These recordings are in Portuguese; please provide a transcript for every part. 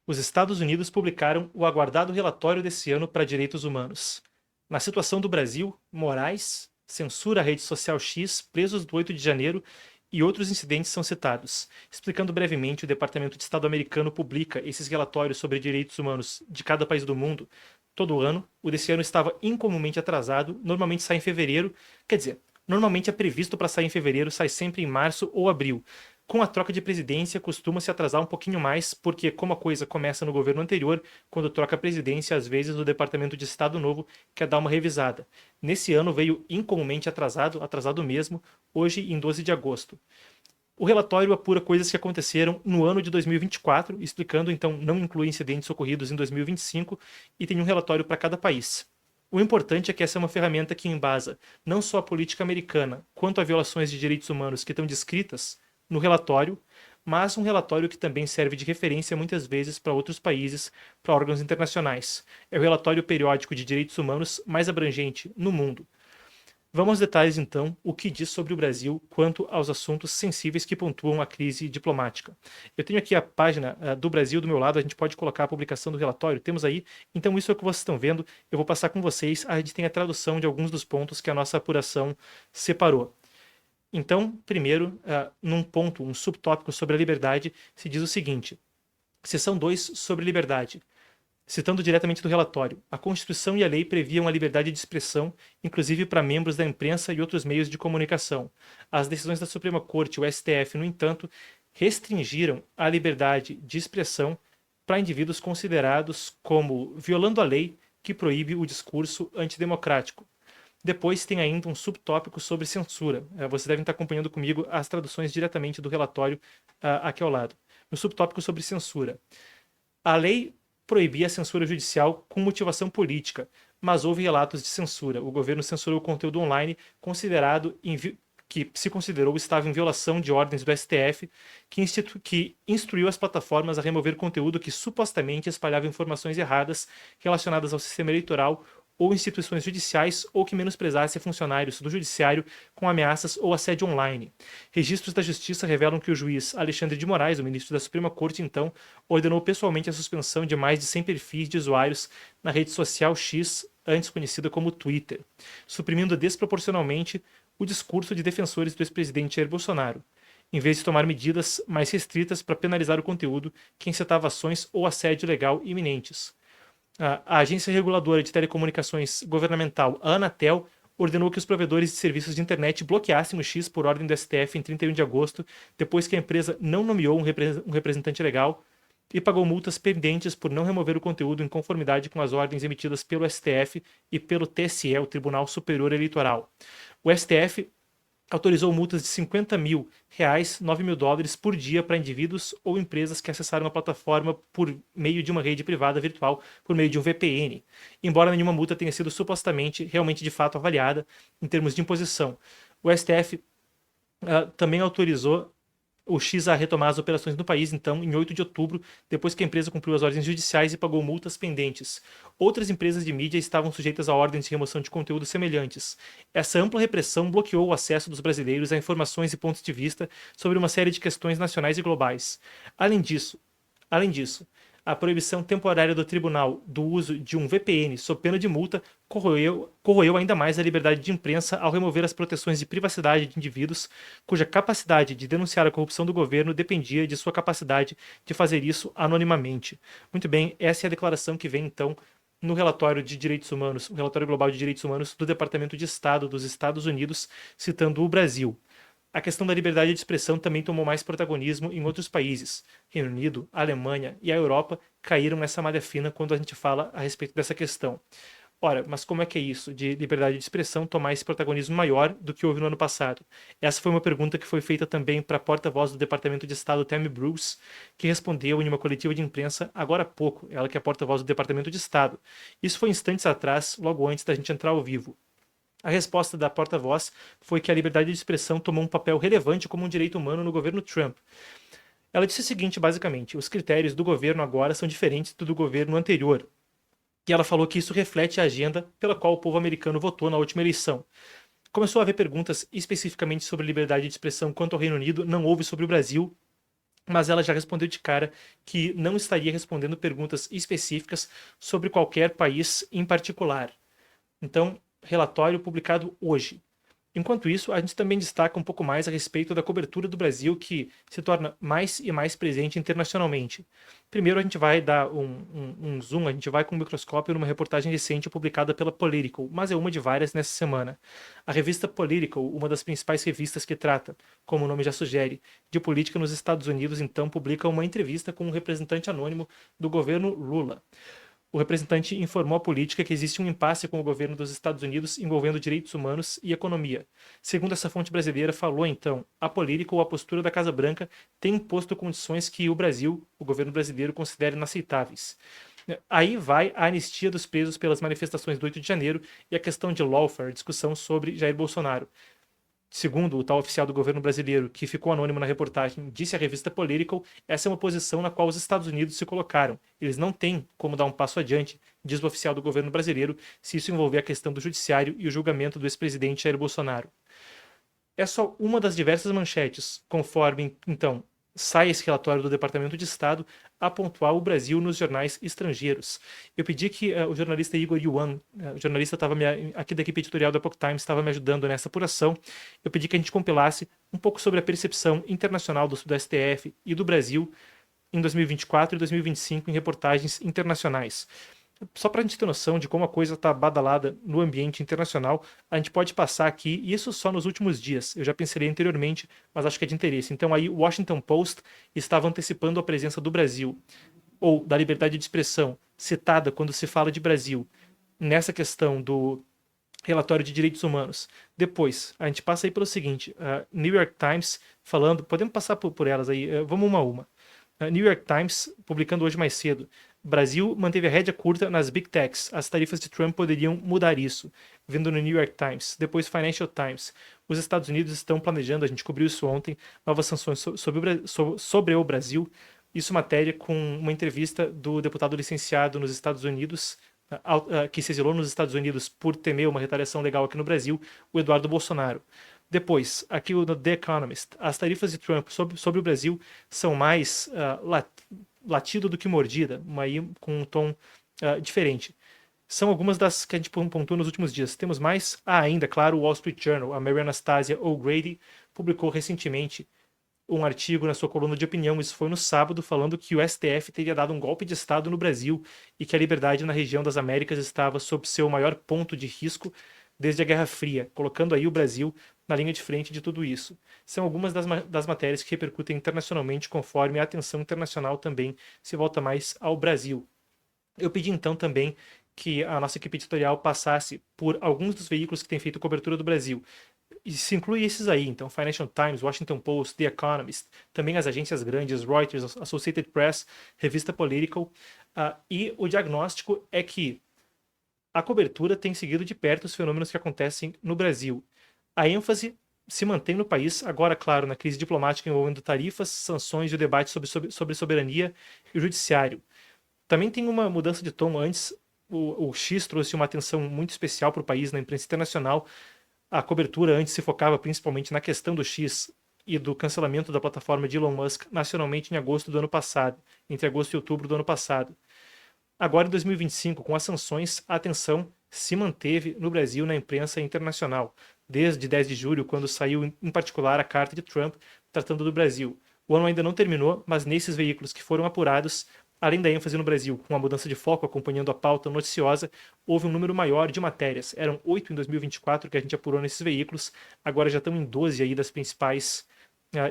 Os Estados Unidos publicaram o aguardado relatório desse ano para direitos humanos. Na situação do Brasil, Moraes, censura a rede social X, presos do 8 de janeiro e outros incidentes são citados. Explicando brevemente, o Departamento de Estado americano publica esses relatórios sobre direitos humanos de cada país do mundo todo ano. O desse ano estava incomumente atrasado, normalmente sai em fevereiro, quer dizer, normalmente é previsto para sair em fevereiro, sai sempre em março ou abril. Com a troca de presidência, costuma se atrasar um pouquinho mais, porque como a coisa começa no governo anterior, quando troca a presidência, às vezes o Departamento de Estado novo quer dar uma revisada. Nesse ano veio incomumente atrasado, atrasado mesmo, hoje em 12 de agosto. O relatório apura coisas que aconteceram no ano de 2024, explicando, então, não inclui incidentes ocorridos em 2025, e tem um relatório para cada país. O importante é que essa é uma ferramenta que embasa não só a política americana, quanto a violações de direitos humanos que estão descritas no relatório, mas um relatório que também serve de referência muitas vezes para outros países, para órgãos internacionais. É o relatório periódico de direitos humanos mais abrangente no mundo. Vamos aos detalhes, então, o que diz sobre o Brasil quanto aos assuntos sensíveis que pontuam a crise diplomática. Eu tenho aqui a página do Brasil do meu lado, a gente pode colocar a publicação do relatório, temos aí, então isso é o que vocês estão vendo, eu vou passar com vocês, a gente tem a tradução de alguns dos pontos que a nossa apuração separou. Então, primeiro, num ponto, um subtópico sobre a liberdade, se diz o seguinte: seção 2 sobre liberdade. Citando diretamente do relatório, a Constituição e a lei previam a liberdade de expressão, inclusive para membros da imprensa e outros meios de comunicação. As decisões da Suprema Corte, o STF, no entanto, restringiram a liberdade de expressão para indivíduos considerados como violando a lei que proíbe o discurso antidemocrático. Depois tem ainda um subtópico sobre censura. Vocês devem estar acompanhando comigo as traduções diretamente do relatório aqui ao lado. No subtópico sobre censura. A lei proibia a censura judicial com motivação política, mas houve relatos de censura. O governo censurou o conteúdo online que se considerou estava em violação de ordens do STF, que instruiu as plataformas a remover conteúdo que supostamente espalhava informações erradas relacionadas ao sistema eleitoral ou instituições judiciais ou que menosprezasse funcionários do judiciário com ameaças ou assédio online. Registros da Justiça revelam que o juiz Alexandre de Moraes, o ministro da Suprema Corte, então, ordenou pessoalmente a suspensão de mais de 100 perfis de usuários na rede social X, antes conhecida como Twitter, suprimindo desproporcionalmente o discurso de defensores do ex-presidente Jair Bolsonaro, em vez de tomar medidas mais restritas para penalizar o conteúdo que incitava ações ou assédio legal iminentes. A Agência Reguladora de Telecomunicações Governamental, a Anatel, ordenou que os provedores de serviços de internet bloqueassem o X por ordem do STF em 31 de agosto, depois que a empresa não nomeou um representante legal e pagou multas pendentes por não remover o conteúdo em conformidade com as ordens emitidas pelo STF e pelo TSE, o Tribunal Superior Eleitoral. O STF autorizou multas de R$ 50.000, $9.000 por dia para indivíduos ou empresas que acessaram a plataforma por meio de uma rede privada virtual, por meio de um VPN, embora nenhuma multa tenha sido supostamente, realmente de fato avaliada em termos de imposição. O STF também autorizou o X a retomar as operações no país, então, em 8 de outubro, depois que a empresa cumpriu as ordens judiciais e pagou multas pendentes. Outras empresas de mídia estavam sujeitas a ordens de remoção de conteúdo semelhantes. Essa ampla repressão bloqueou o acesso dos brasileiros a informações e pontos de vista sobre uma série de questões nacionais e globais. Além disso, a proibição temporária do tribunal do uso de um VPN sob pena de multa corroeu ainda mais a liberdade de imprensa ao remover as proteções de privacidade de indivíduos cuja capacidade de denunciar a corrupção do governo dependia de sua capacidade de fazer isso anonimamente. Muito bem, essa é a declaração que vem então no relatório de direitos humanos, o relatório global de direitos humanos do Departamento de Estado dos Estados Unidos, citando o Brasil. A questão da liberdade de expressão também tomou mais protagonismo em outros países. Reino Unido, Alemanha e a Europa caíram nessa malha fina quando a gente fala a respeito dessa questão. Ora, mas como é que é isso, de liberdade de expressão tomar esse protagonismo maior do que houve no ano passado? Essa foi uma pergunta que foi feita também para a porta-voz do Departamento de Estado, Tammy Bruce, que respondeu em uma coletiva de imprensa agora há pouco, ela que é a porta-voz do Departamento de Estado. Isso foi instantes atrás, logo antes da gente entrar ao vivo. A resposta da porta-voz foi que a liberdade de expressão tomou um papel relevante como um direito humano no governo Trump. Ela disse o seguinte, basicamente: os critérios do governo agora são diferentes do governo anterior. E ela falou que isso reflete a agenda pela qual o povo americano votou na última eleição. Começou a haver perguntas especificamente sobre liberdade de expressão quanto ao Reino Unido, não houve sobre o Brasil. mas ela já respondeu de cara que não estaria respondendo perguntas específicas sobre qualquer país em particular. Então, relatório publicado hoje. Enquanto isso, a gente também destaca um pouco mais a respeito da cobertura do Brasil, que se torna mais e mais presente internacionalmente. Primeiro, a gente vai dar um zoom, a gente vai com um microscópio numa reportagem recente publicada pela Political, mas é uma de várias nessa semana. A revista Political, uma das principais revistas que trata, como o nome já sugere, de política nos Estados Unidos, então publica uma entrevista com um representante anônimo do governo Lula. O representante informou à política que existe um impasse com o governo dos Estados Unidos envolvendo direitos humanos e economia. Segundo essa fonte brasileira, falou então, a política ou a postura da Casa Branca tem imposto condições que o Brasil, o governo brasileiro, considera inaceitáveis. Aí vai a anistia dos presos pelas manifestações do 8 de janeiro e a questão de lawfare, discussão sobre Jair Bolsonaro. Segundo o tal oficial do governo brasileiro, que ficou anônimo na reportagem, disse à revista Political, essa é uma posição na qual os Estados Unidos se colocaram. Eles não têm como dar um passo adiante, diz o oficial do governo brasileiro, se isso envolver a questão do judiciário e o julgamento do ex-presidente Jair Bolsonaro. É só uma das diversas manchetes, conforme, então, sai esse relatório do Departamento de Estado a pontuar o Brasil nos jornais estrangeiros. Eu pedi que o jornalista Igor Yuan, o jornalista aqui da equipe editorial da Epoch Times, estava me ajudando nessa apuração. Eu pedi que a gente compilasse um pouco sobre a percepção internacional do STF e do Brasil em 2024 e 2025 em reportagens internacionais. Só para a gente ter noção de como a coisa está badalada no ambiente internacional, a gente pode passar aqui, isso só nos últimos dias. Eu já pensei anteriormente, mas acho que é de interesse. Então aí o Washington Post estava antecipando a presença do Brasil, ou da liberdade de expressão, citada quando se fala de Brasil, nessa questão do relatório de direitos humanos. Depois, a gente passa aí pelo seguinte, New York Times falando, podemos passar por elas aí, vamos uma a uma. New York Times, publicando hoje mais cedo, Brasil manteve a rédea curta nas Big Techs. As tarifas de Trump poderiam mudar isso. Vendo no New York Times. Depois Financial Times. Os Estados Unidos estão planejando, a gente cobriu isso ontem, novas sanções sobre o Brasil. Isso matéria com uma entrevista do deputado licenciado nos Estados Unidos, que se exilou nos Estados Unidos por temer uma retaliação legal aqui no Brasil, o Eduardo Bolsonaro. Depois, aqui no The Economist, as tarifas de Trump sobre o Brasil são mais latido do que mordida, aí com um tom diferente. São algumas das que a gente pontuou nos últimos dias. Temos mais ainda, claro, o Wall Street Journal. A Mary Anastasia O'Grady publicou recentemente um artigo na sua coluna de opinião, isso foi no sábado, falando que o STF teria dado um golpe de Estado no Brasil e que a liberdade na região das Américas estava sob seu maior ponto de risco desde a Guerra Fria, colocando aí o Brasil na linha de frente de tudo isso. São algumas das matérias que repercutem internacionalmente conforme a atenção internacional também se volta mais ao Brasil. Eu pedi então também que a nossa equipe editorial passasse por alguns dos veículos que têm feito cobertura do Brasil. E se inclui esses aí, então Financial Times, Washington Post, The Economist, também as agências grandes, Reuters, Associated Press, Revista Political, e o diagnóstico é que a cobertura tem seguido de perto os fenômenos que acontecem no Brasil. A ênfase se mantém no país, agora, claro, na crise diplomática envolvendo tarifas, sanções e o debate sobre soberania e o judiciário. Também tem uma mudança de tom. Antes, o X trouxe uma atenção muito especial para o país na imprensa internacional. A cobertura antes se focava principalmente na questão do X e do cancelamento da plataforma de Elon Musk nacionalmente em agosto do ano passado, entre agosto e outubro do ano passado. Agora, em 2025, com as sanções, a atenção se manteve no Brasil na imprensa internacional, desde 10 de julho, quando saiu em particular a carta de Trump tratando do Brasil. O ano ainda não terminou, mas nesses veículos que foram apurados, além da ênfase no Brasil, com a mudança de foco acompanhando a pauta noticiosa, houve um número maior de matérias. Eram 8 em 2024 que a gente apurou nesses veículos, agora já estão em 12 aí das principais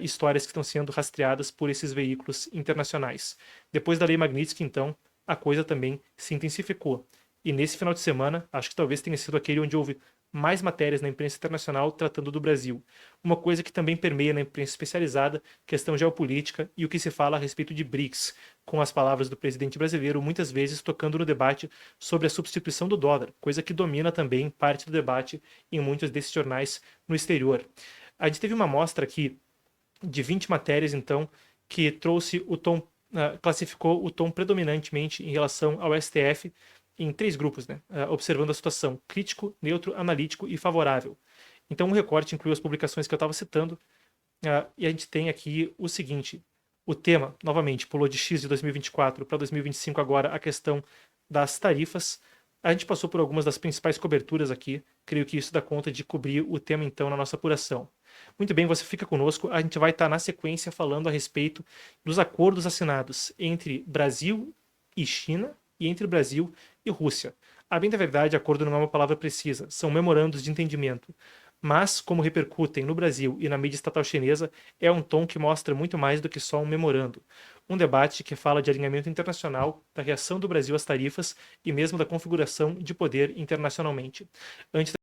histórias que estão sendo rastreadas por esses veículos internacionais. Depois da Lei Magnitsky, então, a coisa também se intensificou. E nesse final de semana, acho que talvez tenha sido aquele onde houve mais matérias na imprensa internacional tratando do Brasil. Uma coisa que também permeia na imprensa especializada, questão geopolítica e o que se fala a respeito de BRICS, com as palavras do presidente brasileiro muitas vezes tocando no debate sobre a substituição do dólar, coisa que domina também parte do debate em muitos desses jornais no exterior. A gente teve uma amostra aqui de 20 matérias, então, que trouxe o tom, classificou o tom predominantemente em relação ao STF em 3 grupos, né? Observando a situação crítico, neutro, analítico e favorável. Então, o recorte inclui as publicações que eu estava citando, e a gente tem aqui o seguinte: O tema, novamente, pulou de X de 2024 para 2025 agora a questão das tarifas. A gente passou por algumas das principais coberturas aqui. Creio que isso dá conta de cobrir o tema então na nossa apuração. Muito bem, você fica conosco. A gente vai estar na sequência falando a respeito dos acordos assinados entre Brasil e China e entre Brasil e Rússia. A bem da verdade, acordo não é uma palavra precisa, são memorandos de entendimento. Mas, como repercutem no Brasil e na mídia estatal chinesa, é um tom que mostra muito mais do que só um memorando. Um debate que fala de alinhamento internacional, da reação do Brasil às tarifas e mesmo da configuração de poder internacionalmente. Antes